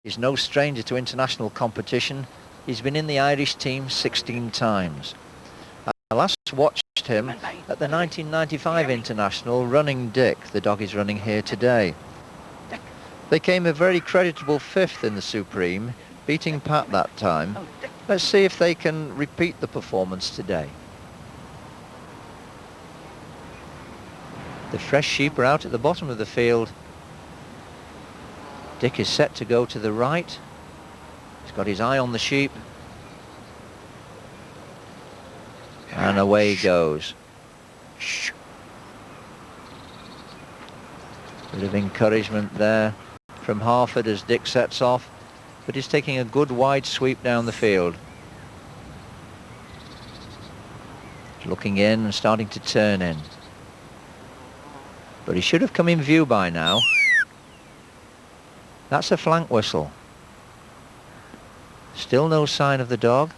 He's no stranger to international competition. He's been in the Irish team 16 times. I last watched him at the 1995 International running Dick. The dog is running here today. They came a very creditable 5th in the Supreme, beating Pat that time. Let's see if they can repeat the performance today. The fresh sheep are out at the bottom of the field. Dick is set to go to the right. He's got his eye on the sheep. And away he goes. Bit of encouragement there from Harford as Dick sets off, but he's taking a good wide sweep down the field. Looking in and starting to turn in. But he should have come in view by now. That's a flank whistle. Still no sign of the dog.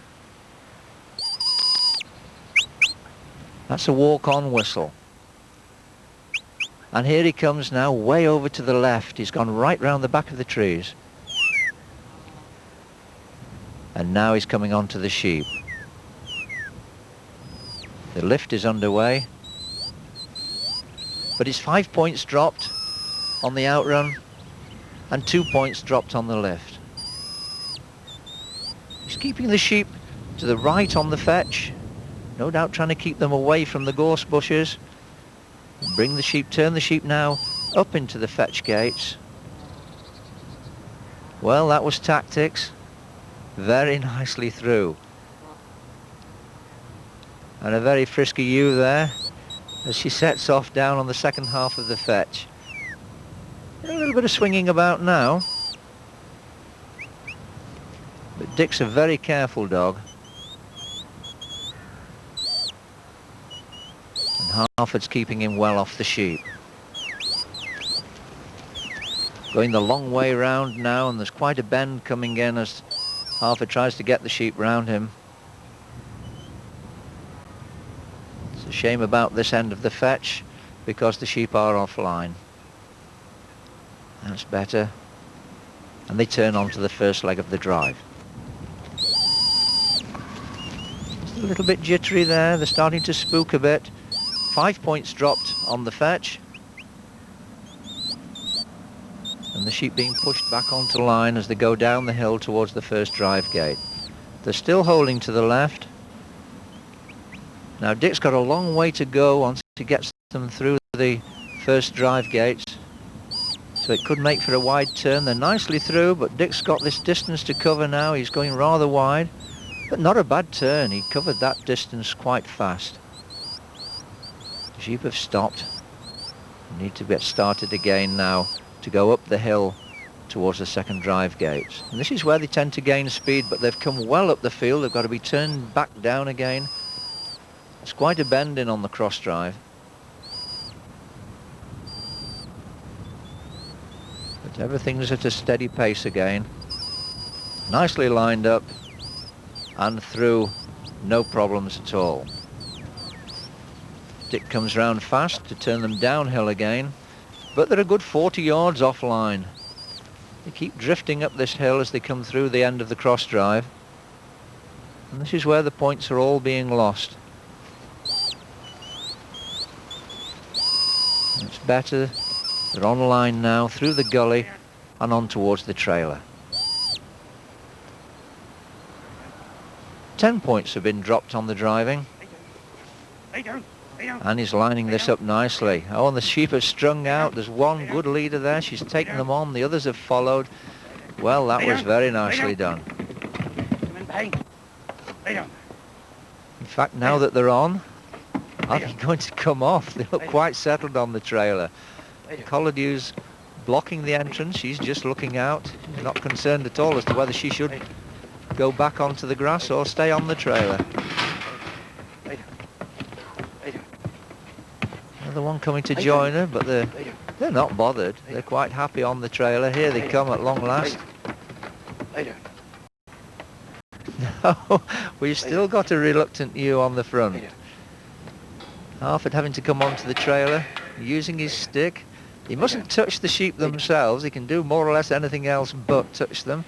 That's a walk-on whistle. And here he comes now, way over to the left. He's gone right round the back of the trees. And now he's coming onto the sheep. The lift is underway. But it's 5 points dropped on the outrun and 2 points dropped on the lift. He's keeping the sheep to the right on the fetch. No doubt trying to keep them away from the gorse bushes. Bring the sheep, turn the sheep now up into the fetch gates. Well, that was tactics. Very nicely through. And a very frisky ewe there as she sets off down on the second half of the fetch. A little bit of swinging about now. But Dick's a very careful dog. And Harford's keeping him well off the sheep. Going the long way round now, and there's quite a bend coming in as Harford tries to get the sheep round him. It's a shame about this end of the fetch because the sheep are offline. That's better. And they turn on to the first leg of the drive. It's a little bit jittery there. They're starting to spook a bit. 5 points dropped on the fetch. And the sheep being pushed back onto line as they go down the hill towards the first drive gate. They're still holding to the left. Now Dick's got a long way to go once he gets them through the first drive gates. So it could make for a wide turn. They're nicely through, but Dick's got this distance to cover now. He's going rather wide, but not a bad turn. He covered that distance quite fast. The sheep have stopped. They need to get started again now to go up the hill towards the second drive gates. And this is where they tend to gain speed, but they've come well up the field. They've got to be turned back down again. It's quite a bend in on the cross drive. But everything's at a steady pace again. Nicely lined up and through, no problems at all. Dick comes round fast to turn them downhill again, but they're a good 40 yards offline. They keep drifting up this hill as they come through the end of the cross drive. And this is where the points are all being lost. It's better. They're on line now, through the gully and on towards the trailer. 10 points have been dropped on the driving. And he's lining this up nicely. Oh, and the sheep are strung out. There's one good leader there. She's taken them on. The others have followed. Well, that was very nicely done. In fact, now that they're on, are they going to come off? They look quite settled on the trailer. Colladew's blocking the entrance. She's just looking out. She's not concerned at all as to whether she should go back onto the grass or stay on the trailer. Another one coming to join her, but they're not bothered. They're quite happy on the trailer. Here they come at long last. No, we've still got a reluctant ewe on the front. Harford having to come onto the trailer, using his stick, He mustn't touch the sheep themselves. He can do more or less anything else but touch them.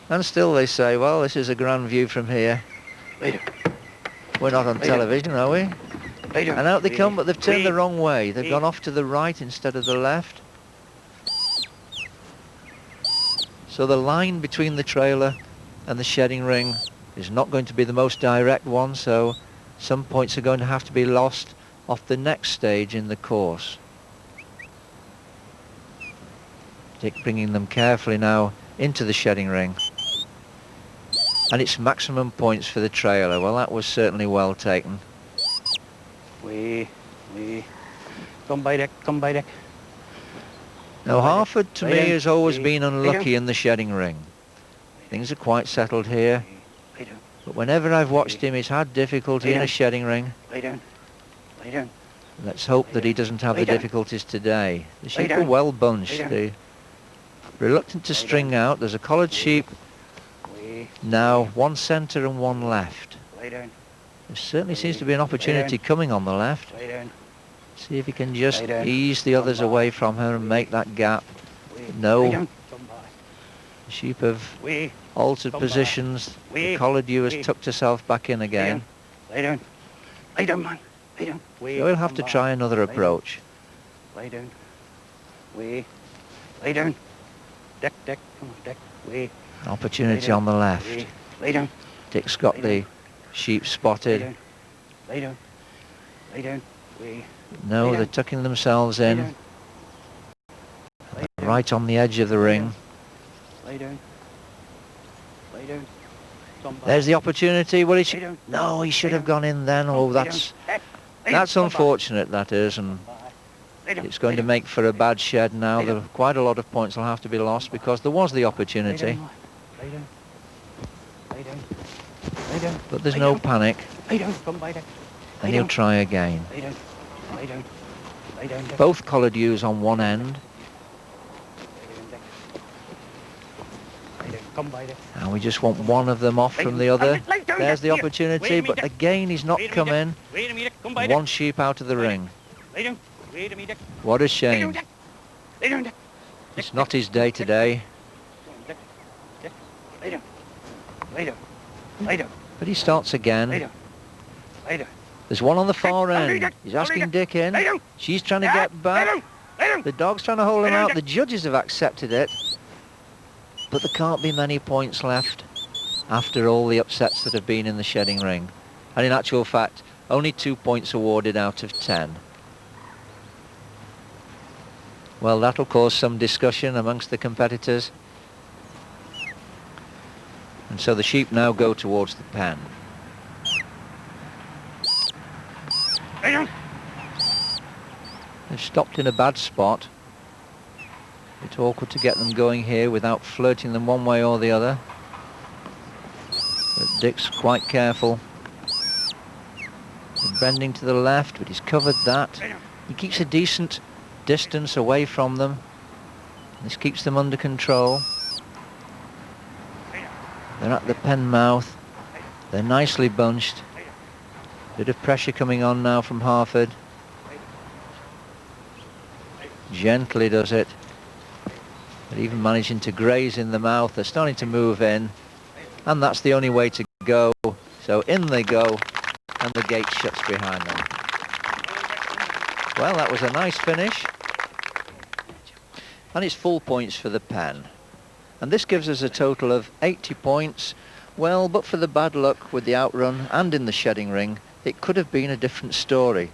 And still they say, well, this is a grand view from here. We're not on television, are we? And out they come, but they've turned the wrong way. They've gone off to the right instead of the left. So the line between the trailer and the shedding ring is not going to be the most direct one, so some points are going to have to be lost off the next stage in the course. Dick bringing them carefully now into the shedding ring. And it's maximum points for the trailer. Well, that was certainly well taken. Come by deck, come by deck. Now, Harford, to me, has always been unlucky in the shedding ring. Things are quite settled here. But whenever I've watched him, he's had difficulty in a shedding ring. Let's hope that he doesn't have the difficulties today. The sheep are well bunched. They're reluctant to string out. There's a collared sheep now, one centre and one left. There certainly seems to be an opportunity coming on the left. See if he can just ease the others away from her and make that gap. No. The sheep have altered positions. The collared ewe has tucked herself back in again. So he'll have to try another approach. Deck, come on, deck. Opportunity on the left. Dick's got the sheep spotted. No, they're tucking themselves in. Right on the edge of the ring. There's the opportunity. Well, no, he should have gone in then. Oh, that's unfortunate, that is, and it's going to make for a bad shed now. There are quite a lot of points will have to be lost because there was the opportunity. But there's no panic. And he'll try again. Both collared ewes on one end. And we just want one of them off from the other. There's the opportunity, but again he's not come in. One sheep out of the ring. What a shame. It's not his day today. But he starts again. There's one on the far end. He's asking Dick in. She's trying to get back. The dog's trying to hold him out. The judges have accepted it. But there can't be many points left after all the upsets that have been in the shedding ring. And in actual fact, only 2 points awarded out of 10. Well, that'll cause some discussion amongst the competitors. And so the sheep now go towards the pen. They've stopped in a bad spot. It's awkward to get them going here without flirting them one way or the other. But Dick's quite careful. He's bending to the left, but he's covered that. He keeps a decent distance away from them. This keeps them under control. They're at the pen mouth. They're nicely bunched. Bit of pressure coming on now from Harford. Gently does it. But even managing to graze in the mouth. They're starting to move in. And that's the only way to go. So in they go. And the gate shuts behind them. Well, that was a nice finish. And it's full points for the pen. And this gives us a total of 80 points. Well, but for the bad luck with the outrun and in the shedding ring, it could have been a different story.